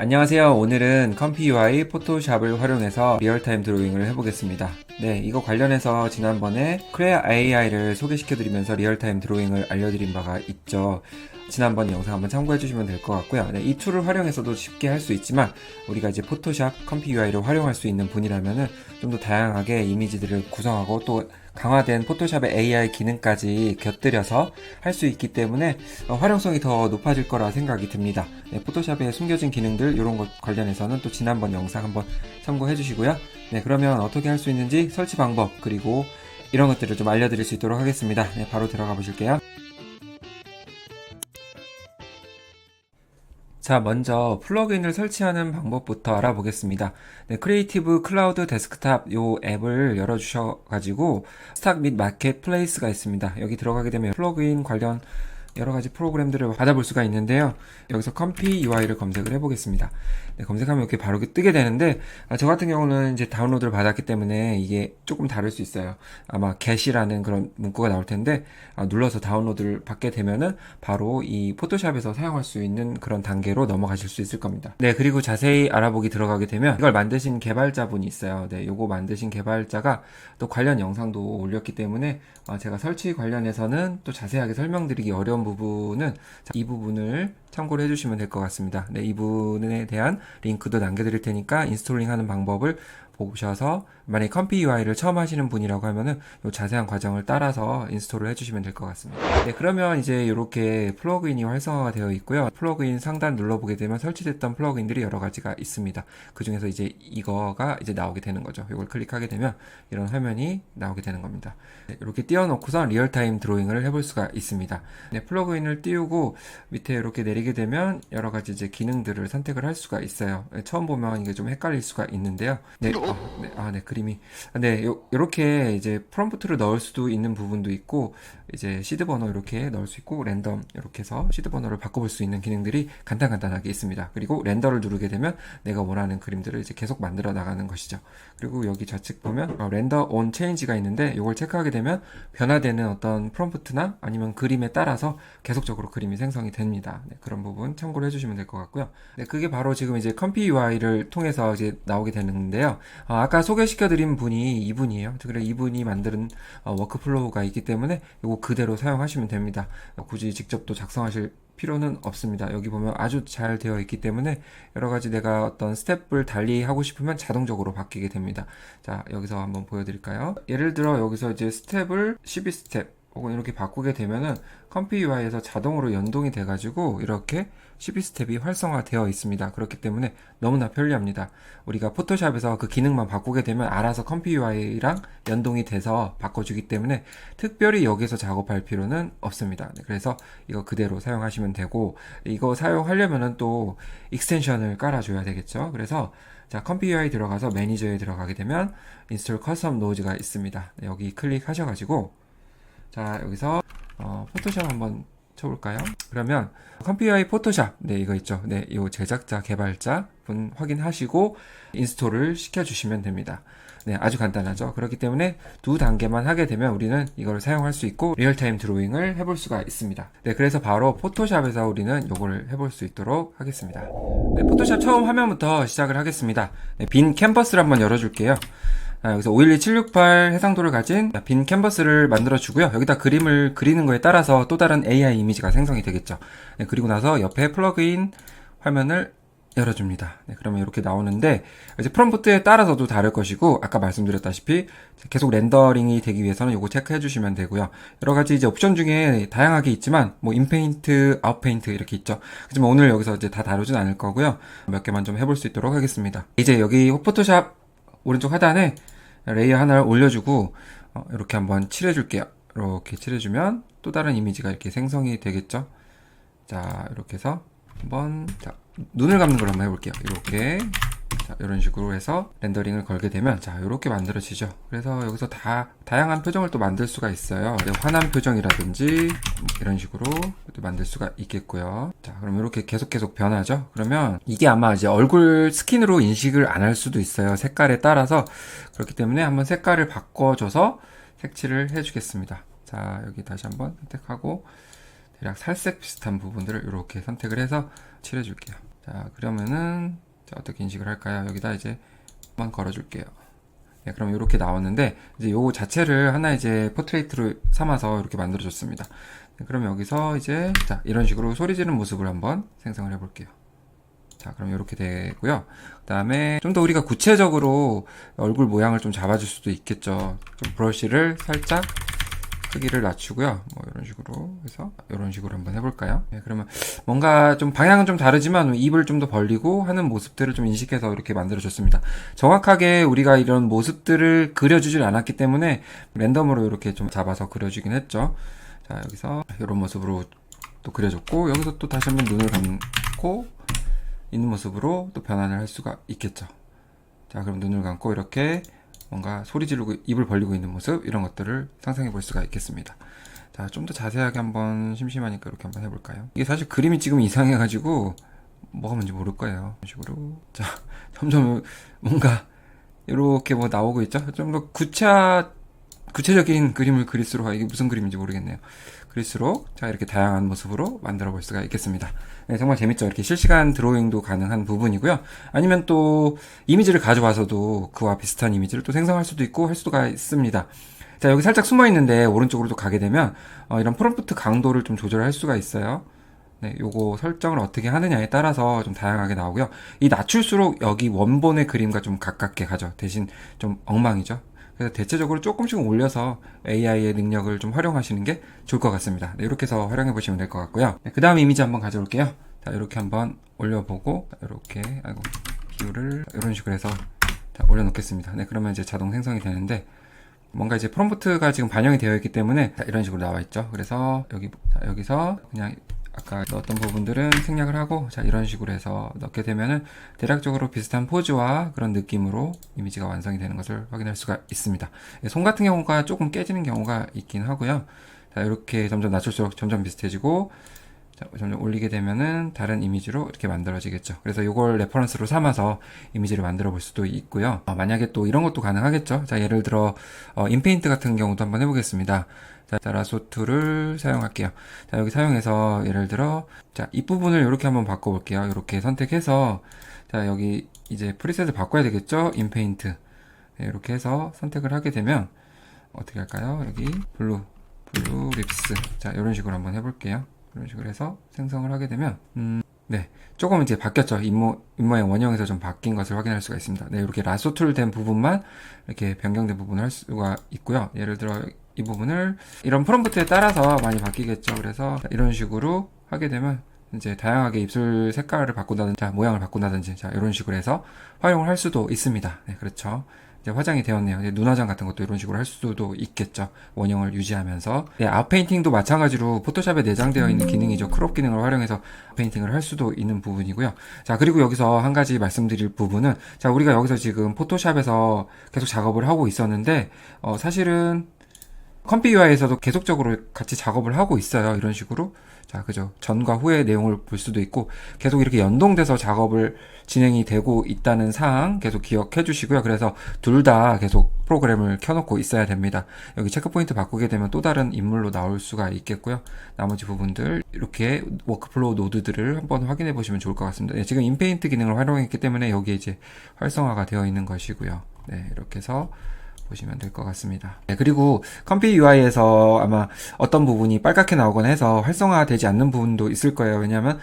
안녕하세요. 오늘은 컴피 UI 포토샵을 활용해서 리얼타임 드로잉을 해보겠습니다. 네, 이거 관련해서 지난번에 크레아 AI를 소개시켜드리면서 리얼타임 드로잉을 알려드린 바가 있죠. 지난번 영상 한번 참고해주시면 될 것 같고요. 네, 이 툴을 활용해서도 쉽게 할 수 있지만 우리가 이제 포토샵, 컴피 UI를 활용할 수 있는 분이라면은 좀 더 다양하게 이미지들을 구성하고 또 강화된 포토샵의 AI 기능까지 곁들여서 할 수 있기 때문에 활용성이 더 높아질 거라 생각이 듭니다. 네, 포토샵에 숨겨진 기능들 이런 것 관련해서는 또 지난번 영상 한번 참고해 주시고요. 네, 그러면 어떻게 할 수 있는지 설치 방법 그리고 이런 것들을 좀 알려드릴 수 있도록 하겠습니다. 네, 바로 들어가 보실게요. 자, 먼저 플러그인을 설치하는 방법부터 알아보겠습니다. 네, 크리에이티브 클라우드 데스크탑 요 앱을 열어주셔가지고 스탁 및 마켓 플레이스가 있습니다. 여기 들어가게 되면 플러그인 관련 여러가지 프로그램들을 받아볼 수가 있는데요. 여기서 컴피 UI를 검색을 해보겠습니다. 네, 검색하면 이렇게 바로 뜨게 되는데 저 같은 경우는 이제 다운로드를 받았기 때문에 이게 조금 다를 수 있어요. 아마 get이라는 그런 문구가 나올 텐데 눌러서 다운로드를 받게 되면은 바로 이 포토샵에서 사용할 수 있는 그런 단계로 넘어가실 수 있을 겁니다. 네, 그리고 자세히 알아보기 들어가게 되면 이걸 만드신 개발자분이 있어요. 네, 요거 만드신 개발자가 또 관련 영상도 올렸기 때문에 제가 설치 관련해서는 또 자세하게 설명드리기 어려운 부분은 이 부분을 참고를 해주시면 될 것 같습니다. 네, 이 부분에 대한 링크도 남겨드릴 테니까 인스톨링 하는 방법을 보셔서 만약에 컴피 UI를 처음 하시는 분이라고 하면은 요 자세한 과정을 따라서 인스톨을 해주시면 될 것 같습니다. 네, 그러면 이제 이렇게 플러그인이 활성화가 되어 있고요. 플러그인 상단 눌러보게 되면 설치됐던 플러그인들이 여러 가지가 있습니다. 그 중에서 이제 이거가 이제 나오게 되는 거죠. 이걸 클릭하게 되면 이런 화면이 나오게 되는 겁니다. 네, 이렇게 띄워놓고서 리얼타임 드로잉을 해볼 수가 있습니다. 네, 플러그인을 띄우고 밑에 이렇게 내리게 되면 여러 가지 이제 기능들을 선택을 할 수가 있어요. 네, 처음 보면 이게 좀 헷갈릴 수가 있는데요. 네, 네, 그림이. 네, 요렇게 이제 프롬프트를 넣을 수도 있는 부분도 있고, 이제 시드 번호 이렇게 넣을 수 있고, 랜덤 이렇게 해서 시드 번호를 바꿔볼 수 있는 기능들이 간단하게 있습니다. 그리고 렌더를 누르게 되면 내가 원하는 그림들을 이제 계속 만들어 나가는 것이죠. 그리고 여기 좌측 보면 렌더 온 체인지가 있는데, 이걸 체크하게 되면 변화되는 어떤 프롬프트나 아니면 그림에 따라서 계속적으로 그림이 생성이 됩니다. 네, 그런 부분 참고를 해주시면 될 것 같고요. 네, 그게 바로 지금 이제 컴피 UI를 통해서 이제 나오게 되는데요. 아까 소개시켜드린 분이 이분이에요. 그래 이분이 만드는 워크플로우가 있기 때문에 이거 그대로 사용하시면 됩니다. 굳이 직접 또 작성하실 필요는 없습니다. 여기 보면 아주 잘 되어 있기 때문에 여러가지 내가 어떤 스텝을 달리 하고 싶으면 자동적으로 바뀌게 됩니다. 자, 여기서 한번 보여드릴까요? 예를 들어 여기서 이제 스텝을 12스텝 혹은 이렇게 바꾸게 되면은 컴피 UI에서 자동으로 연동이 돼가지고 이렇게 12스텝이 활성화되어 있습니다. 그렇기 때문에 너무나 편리합니다. 우리가 포토샵에서 그 기능만 바꾸게 되면 알아서 컴피 UI랑 연동이 돼서 바꿔주기 때문에 특별히 여기서 작업할 필요는 없습니다. 그래서 이거 그대로 사용하시면 되고 이거 사용하려면은 또 익스텐션을 깔아줘야 되겠죠. 그래서 자, 컴피 UI 들어가서 매니저에 들어가게 되면 인스톨 커스텀 노즈가 있습니다. 여기 클릭하셔가지고 자, 여기서 포토샵 한번 쳐볼까요? 그러면 컴피 UI 포토샵 네, 이거 있죠. 네, 이 제작자 개발자 분 확인하시고 인스톨을 시켜주시면 됩니다. 네, 아주 간단하죠. 그렇기 때문에 두 단계만 하게 되면 우리는 이걸 사용할 수 있고 리얼타임 드로잉을 해볼 수가 있습니다. 네, 그래서 바로 포토샵에서 우리는 이걸 해볼 수 있도록 하겠습니다. 네, 포토샵 처음 화면부터 시작을 하겠습니다. 네, 빈 캔버스를 한번 열어줄게요. 여기서 512768 해상도를 가진 빈 캔버스를 만들어 주고요. 여기다 그림을 그리는 거에 따라서 또 다른 AI 이미지가 생성이 되겠죠. 네, 그리고 나서 옆에 플러그인 화면을 열어줍니다. 네, 그러면 이렇게 나오는데 이제 프롬프트에 따라서도 다를 것이고 아까 말씀드렸다시피 계속 렌더링이 되기 위해서는 이거 체크해 주시면 되고요. 여러 가지 이제 옵션 중에 다양하게 있지만 뭐 인페인트, 아웃페인트 이렇게 있죠. 하지만 오늘 여기서 이제 다 다루진 않을 거고요. 몇 개만 좀 해볼 수 있도록 하겠습니다. 이제 여기 포토샵 오른쪽 하단에 레이어 하나를 올려주고 이렇게 한번 칠해줄게요. 이렇게 칠해주면 또 다른 이미지가 이렇게 생성이 되겠죠. 자, 이렇게 해서 한번 눈을 감는 걸 한번 해볼게요. 이렇게 자, 이런 식으로 해서 렌더링을 걸게 되면 자, 이렇게 만들어지죠. 그래서 여기서 다양한 표정을 또 만들 수가 있어요. 화난 표정이라든지 이런 식으로 또 만들 수가 있겠고요. 자, 그럼 이렇게 계속 변하죠. 그러면 이게 아마 이제 얼굴 스킨으로 인식을 안 할 수도 있어요. 색깔에 따라서. 그렇기 때문에 한번 색깔을 바꿔줘서 색칠을 해주겠습니다. 자, 여기 다시 한번 선택하고 대략 살색 비슷한 부분들을 이렇게 선택을 해서 칠해줄게요. 자, 그러면은 자, 어떻게 인식을 할까요? 여기다 이제 한번 걸어줄게요. 네, 그럼 이렇게 나왔는데 이제 요거 자체를 하나 이제 포트레이트로 삼아서 이렇게 만들어줬습니다. 네, 그럼 여기서 이제 자, 이런 식으로 소리 지르는 모습을 한번 생성을 해볼게요. 자, 그럼 이렇게 되고요. 그 다음에 좀 더 우리가 구체적으로 얼굴 모양을 좀 잡아줄 수도 있겠죠. 좀 브러쉬를 살짝 크기를 낮추고요. 뭐 이런 식으로 해서 이런 식으로 한번 해볼까요? 네, 그러면 뭔가 좀 방향은 좀 다르지만 입을 좀 더 벌리고 하는 모습들을 좀 인식해서 이렇게 만들어줬습니다. 정확하게 우리가 이런 모습들을 그려주질 않았기 때문에 랜덤으로 이렇게 좀 잡아서 그려주긴 했죠. 자, 여기서 이런 모습으로 또 그려줬고 여기서 또 다시 한번 눈을 감고 있는 모습으로 또 변환을 할 수가 있겠죠. 자, 그럼 눈을 감고 이렇게 뭔가 소리 지르고 입을 벌리고 있는 모습 이런 것들을 상상해 볼 수가 있겠습니다. 자, 좀 더 자세하게 한번 심심하니까 이렇게 한번 해볼까요? 이게 사실 그림이 지금 이상해가지고 뭐가 뭔지 모를 거예요. 이런 식으로 자, 점점 뭔가 이렇게 뭐 나오고 있죠? 좀 더 구체적인 그림을 그릴수록 이게 무슨 그림인지 모르겠네요. 그릴수록 자 이렇게 다양한 모습으로 만들어 볼 수가 있겠습니다. 네, 정말 재밌죠. 이렇게 실시간 드로잉도 가능한 부분이고요. 아니면 또 이미지를 가져와서도 그와 비슷한 이미지를 또 생성할 수도 있고 할 수가 있습니다. 자, 여기 살짝 숨어 있는데 오른쪽으로 또 가게 되면 이런 프롬프트 강도를 좀 조절할 수가 있어요. 네, 요거 설정을 어떻게 하느냐에 따라서 좀 다양하게 나오고요. 이 낮출수록 여기 원본의 그림과 좀 가깝게 가죠. 대신 좀 엉망이죠. 그래서 대체적으로 조금씩 올려서 AI의 능력을 좀 활용하시는 게 좋을 것 같습니다. 네, 이렇게 해서 활용해 보시면 될 것 같고요. 네, 그 다음 이미지 한번 가져올게요. 자, 이렇게 한번 올려보고, 이렇게, 비율을 이런 식으로 해서 자, 올려놓겠습니다. 네, 그러면 이제 자동 생성이 되는데, 뭔가 이제 프롬프트가 지금 반영이 되어 있기 때문에 자, 이런 식으로 나와 있죠. 그래서 여기서 그냥 아까 넣었던 부분들은 생략을 하고 자 이런 식으로 해서 넣게 되면은 대략적으로 비슷한 포즈와 그런 느낌으로 이미지가 완성이 되는 것을 확인할 수가 있습니다. 손 같은 경우가 조금 깨지는 경우가 있긴 하고요. 자 이렇게 점점 낮출수록 점점 비슷해지고 자, 점점 올리게 되면은 다른 이미지로 이렇게 만들어지겠죠. 그래서 이걸 레퍼런스로 삼아서 이미지를 만들어 볼 수도 있고요. 만약에 또 이런 것도 가능하겠죠. 자, 예를 들어 인페인트 같은 경우도 한번 해보겠습니다. 자, 라소 툴을 사용할게요. 자, 여기 사용해서 예를 들어 자, 이 부분을 이렇게 한번 바꿔볼게요. 이렇게 선택해서 자, 여기 이제 프리셋을 바꿔야 되겠죠. 인페인트 네, 이렇게 해서 선택을 하게 되면 어떻게 할까요? 여기 블루 립스 자, 이런 식으로 한번 해볼게요. 이런 식으로 해서 생성을 하게 되면 네, 조금 이제 바뀌었죠. 입모양 원형에서 좀 바뀐 것을 확인할 수가 있습니다. 네, 이렇게 라소 툴 된 부분만 이렇게 변경된 부분을 할 수가 있고요. 예를 들어 이 부분을 이런 프롬프트에 따라서 많이 바뀌겠죠. 그래서 이런 식으로 하게 되면 이제 다양하게 입술 색깔을 바꾼다든지 자, 모양을 바꾼다든지 자, 이런 식으로 해서 활용을 할 수도 있습니다. 네, 그렇죠. 이제 화장이 되었네요. 이제 눈화장 같은 것도 이런 식으로 할 수도 있겠죠. 원형을 유지하면서. 네, 아웃페인팅도 마찬가지로 포토샵에 내장되어 있는 기능이죠. 크롭 기능을 활용해서 페인팅을 할 수도 있는 부분이고요. 자, 그리고 여기서 한 가지 말씀드릴 부분은 자, 우리가 여기서 지금 포토샵에서 계속 작업을 하고 있었는데 사실은 컴피 UI에서도 계속적으로 같이 작업을 하고 있어요. 이런 식으로. 자, 그죠. 전과 후의 내용을 볼 수도 있고, 계속 이렇게 연동돼서 작업을 진행이 되고 있다는 사항 계속 기억해 주시고요. 그래서 둘 다 계속 프로그램을 켜놓고 있어야 됩니다. 여기 체크포인트 바꾸게 되면 또 다른 인물로 나올 수가 있겠고요. 나머지 부분들, 이렇게 워크플로우 노드들을 한번 확인해 보시면 좋을 것 같습니다. 네, 지금 인페인트 기능을 활용했기 때문에 여기에 이제 활성화가 되어 있는 것이고요. 네, 이렇게 해서 보시면 될 것 같습니다. 네, 그리고 컴피 UI에서 아마 어떤 부분이 빨갛게 나오거나 해서 활성화되지 않는 부분도 있을 거예요. 왜냐하면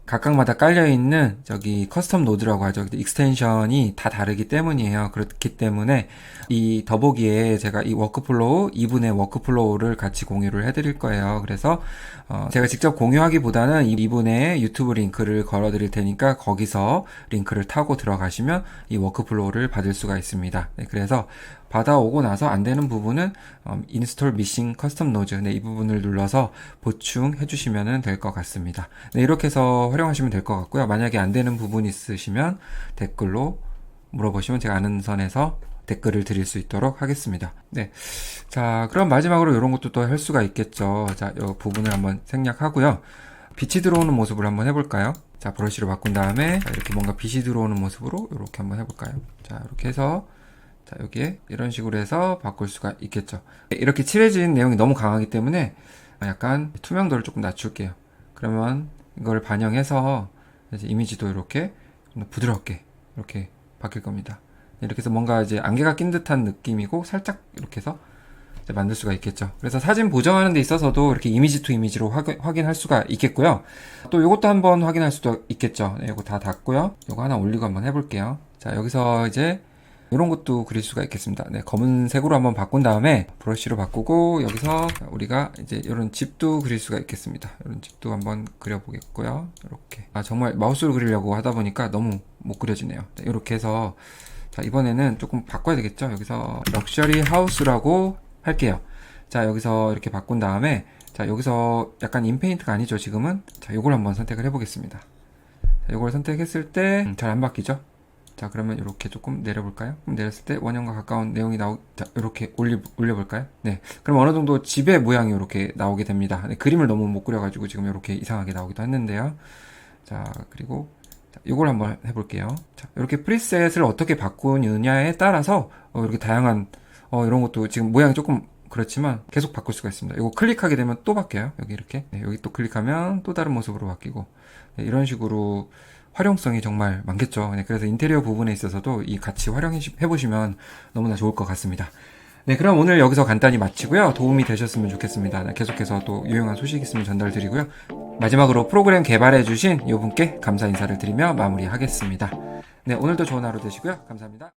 각각마다 깔려있는 저기 커스텀 노드라고 하죠. 익스텐션이 다 다르기 때문이에요. 그렇기 때문에 이 더보기에 제가 이 워크플로우 2분의 워크플로우를 같이 공유를 해드릴 거예요. 그래서 제가 직접 공유하기보다는 이 2분의 유튜브 링크를 걸어 드릴 테니까 거기서 링크를 타고 들어가시면 이 워크플로우를 받을 수가 있습니다. 네, 그래서 받아오고 나서 안 되는 부분은 인스톨 미싱 커스텀 노즈 네, 이 부분을 눌러서 보충해 주시면 될 것 같습니다. 네, 이렇게 해서 활용하시면 될 것 같고요. 만약에 안 되는 부분 있으시면 댓글로 물어보시면 제가 아는 선에서 댓글을 드릴 수 있도록 하겠습니다. 네. 자, 그럼 마지막으로 이런 것도 또 할 수가 있겠죠. 자, 이 부분을 한번 생략하고요. 빛이 들어오는 모습을 한번 해볼까요? 자, 브러쉬로 바꾼 다음에 자, 이렇게 뭔가 빛이 들어오는 모습으로 이렇게 한번 해볼까요? 자, 이렇게 해서 자, 여기에 이런 식으로 해서 바꿀 수가 있겠죠. 이렇게 칠해진 내용이 너무 강하기 때문에 약간 투명도를 조금 낮출게요. 그러면 이걸 반영해서 이제 이미지도 이렇게 좀 더 부드럽게 이렇게 바뀔 겁니다. 이렇게 해서 뭔가 이제 안개가 낀 듯한 느낌이고 살짝 이렇게 해서 이제 만들 수가 있겠죠. 그래서 사진 보정하는 데 있어서도 이렇게 이미지 투 이미지로 확인할 수가 있겠고요. 또 이것도 한번 확인할 수도 있겠죠. 네, 이거 다 닫고요. 이거 하나 올리고 한번 해볼게요. 자, 여기서 이제 이런 것도 그릴 수가 있겠습니다. 네, 검은색으로 한번 바꾼 다음에 브러쉬로 바꾸고 여기서 우리가 이제 이런 집도 그릴 수가 있겠습니다. 이런 집도 한번 그려보겠고요. 이렇게. 아, 정말 마우스로 그리려고 하다 보니까 너무 못 그려지네요. 네, 이렇게 해서 자, 이번에는 조금 바꿔야 되겠죠. 여기서 럭셔리 하우스라고 할게요. 자, 여기서 이렇게 바꾼 다음에 자, 여기서 약간 인페인트가 아니죠, 지금은. 자, 요걸 한번 선택을 해보겠습니다. 자, 요걸 선택했을 때 잘 안 바뀌죠. 자, 그러면 이렇게 조금 내려볼까요? 그럼 내렸을 때 원형과 가까운 내용이 자, 이렇게 올려볼까요? 네. 그럼 어느 정도 집의 모양이 이렇게 나오게 됩니다. 네, 그림을 너무 못 그려가지고 지금 이렇게 이상하게 나오기도 했는데요. 자, 그리고 자, 이걸 한번 해볼게요. 자, 이렇게 프리셋을 어떻게 바꾸느냐에 따라서 이렇게 다양한 이런 것도 지금 모양이 조금 그렇지만 계속 바꿀 수가 있습니다. 이거 클릭하게 되면 또 바뀌어요. 여기 이렇게. 네, 여기 또 클릭하면 또 다른 모습으로 바뀌고. 네, 이런 식으로 활용성이 정말 많겠죠. 네, 그래서 인테리어 부분에 있어서도 이 같이 활용해 보시면 너무나 좋을 것 같습니다. 네, 그럼 오늘 여기서 간단히 마치고요. 도움이 되셨으면 좋겠습니다. 네, 계속해서 또 유용한 소식 있으면 전달드리고요. 마지막으로 프로그램 개발해주신 이 분께 감사 인사를 드리며 마무리하겠습니다. 네, 오늘도 좋은 하루 되시고요. 감사합니다.